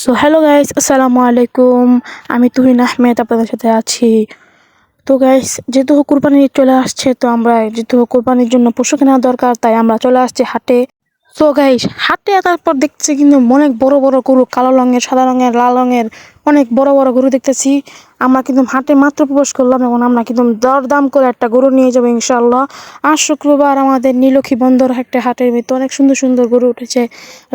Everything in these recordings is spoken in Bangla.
সো হ্যালো গাইস, আসসালামু আলাইকুম। আমি তুহিন আহমেদ আপনাদের সাথে আছি। তো গাইস, যেহেতু কুরবানি ঈদ চলে আসছে, তো আমরা যেহেতু কুরবানির জন্য পশু কেনা দরকার, তাই আমরা চলে আসছি হাটে। সো গাইস, হাটে আসার পর দেখছি কিন্তু অনেক বড় বড় গরু, কালো রঙের, সাদা রঙের, লাল রঙের, অনেক বড় বড় গরু দেখতেছি। আমরা কিন্তু হাটে মাত্র প্রবেশ করলাম, এবং আমরা কিন্তু দরদাম করে একটা গরু নিয়ে যাবো ইনশাল্লাহ। আর শুক্রবার আমাদের নীলক্ষী বন্দর একটা হাটের ভিতরে অনেক সুন্দর সুন্দর গরু উঠেছে,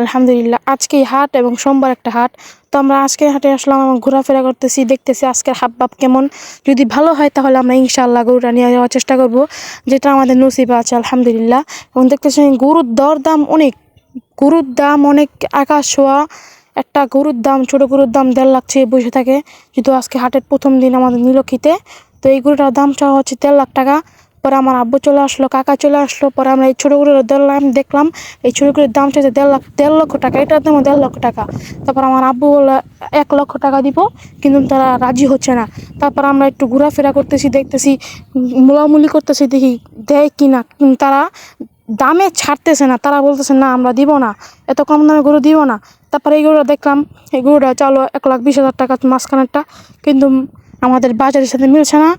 আলহামদুলিল্লাহ। আজকেই হাট এবং সোমবার একটা হাট। তো আমরা আজকের হাটে আসলাম এবং ঘোরাফেরা করতেছি, দেখতেছি আজকের হাব ভাব কেমন। যদি ভালো হয় তাহলে আমরা ইনশাল্লাহ গরুটা নিয়ে যাওয়ার চেষ্টা করব, যেটা আমাদের নসিবে আছে আলহামদুলিল্লাহ। এবং দেখতেছি গরুর দরদাম অনেক, গরুর দাম অনেক আকাশ ছোঁয়া। একটা গরুর দাম, ছোট গরুর দাম 1.5 লাখ চেয়ে বসে থাকে, যেহেতু আজকে হাটের প্রথম দিন আমাদের নীলক্ষীতে। তো এই গরুটার দাম চাওয়া হচ্ছে 1.5 লাখ টাকা। পরে আমার আব্বু চলে আসলো, কাকা চলে আসলো, পরে আমরা এই ছোটো গরুর দেখলাম। এই ছোটো গরুর দাম চাইছে 1.5 লক্ষ টাকা, এটার দামও 1.5 লক্ষ টাকা। তারপর আমার আব্বু বললো 1 লক্ষ টাকা দিব, কিন্তু তারা রাজি হচ্ছে না। তারপর আমরা একটু ঘোরাফেরা করতেছি, দেখতেছি, মোলামুলি করতেছি, দেখি দেয় কিনা। তারা দামে ছাড়তেছে না, তারা বলতেছে না আমরা দিব না, এত কম দামে গরু দিব না। তারপরে এই গরুটা দেখলাম, এই গরুটা চালো 1,20,000 টাকা মাঝখানেরটা, কিন্তু আমাদের বাজারের সাথে মিলছে না।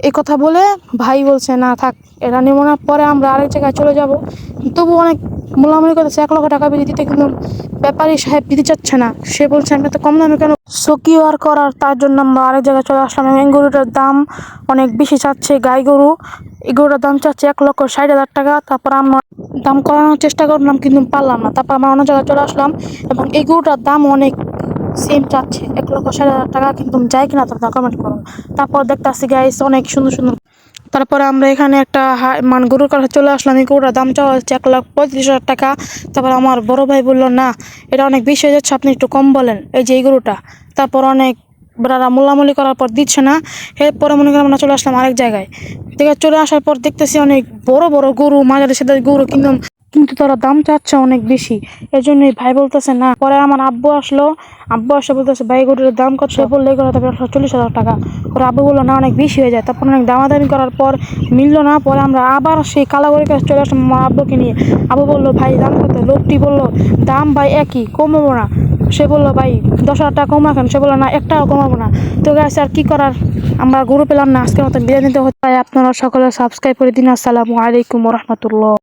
এই কথা বলে ভাই বলছে না থাক, এটা নেব না, পরে আমরা আরেক জায়গায় চলে যাব। তবু অনেক মোলামুলি করতেছে 1 লক্ষ টাকা বিধি দিতে, কিন্তু ব্যাপারী সাহেব দিতে চাচ্ছে না। সে বলছে আমি এত কম দামে কেন, সো কি আর করার, তার জন্য আমরা আরেক জায়গায় চলে আসলাম। এবং এই গরুটার দাম অনেক বেশি চাচ্ছে, গাই গরু। এই গরুটার দাম চাচ্ছে 1,60,000 টাকা। তারপর আমরা দাম করানোর চেষ্টা করলাম, কিন্তু পারলাম না। তারপর আমরা অন্য জায়গায় চলে আসলাম, এবং এই গরুটার দাম অনেক সেম চাচ্ছে 1,60,000 টাকা, কিন্তু যায় কিনা তোমরা কমেন্ট করো। তারপর দেখতে আসছি গাইস অনেক সুন্দর সুন্দর। তারপরে আমরা এখানে একটা গরুর কাছে চলে আসলাম। এই গরুটার দাম চাওয়া হচ্ছে 1,35,000 টাকা। তারপর আমার বড় ভাই বললো না, এটা অনেক বেশি হয়ে যাচ্ছে, আপনি একটু কম বলেন, এই যে এই গরুটা। তারপর অনেক বেড়ারা মোলামুলি করার পর দিচ্ছে না। এরপরে মনে করেন আমরা চলে আসলাম আরেক জায়গায়। দেখে চলে আসার পর দেখতেছি অনেক বড় বড় গরু, মাঝারি সাথে গরু, কিন্তু তারা দাম চাচ্ছে অনেক বেশি। এই জন্যই ভাই বলতেছে না। পরে আমার আব্বু আসলো, আব্বু আসে বলতেছে ভাই গরুটার দাম কত? সে বললে এগুলো তবে 40,000 টাকা। পরে আব্বু বললো না, অনেক বেশি হয়ে যায়। তারপর অনেক দামাদামি করার পর মিললো না। পরে আমরা আবার সেই কালাগড়ির কাছে চলে আসলাম আমার আব্বুকে নিয়ে। আব্বু বললো ভাই দাম কত? লোকটি বললো দাম ভাই একই, কমাবো না। সে বললো ভাই 10,000 টাকা কমা কেন? সে বললো না, একটাও কমাবো না। তো গাছ আর কি করার, আমরা গরু পেলাম না, আজকের মতো বিদায় নিতে হচ্ছে। আপনারা সকলে সাবস্ক্রাইব করে দিন। আসসালামু আলাইকুম রহমতুল্লাহ।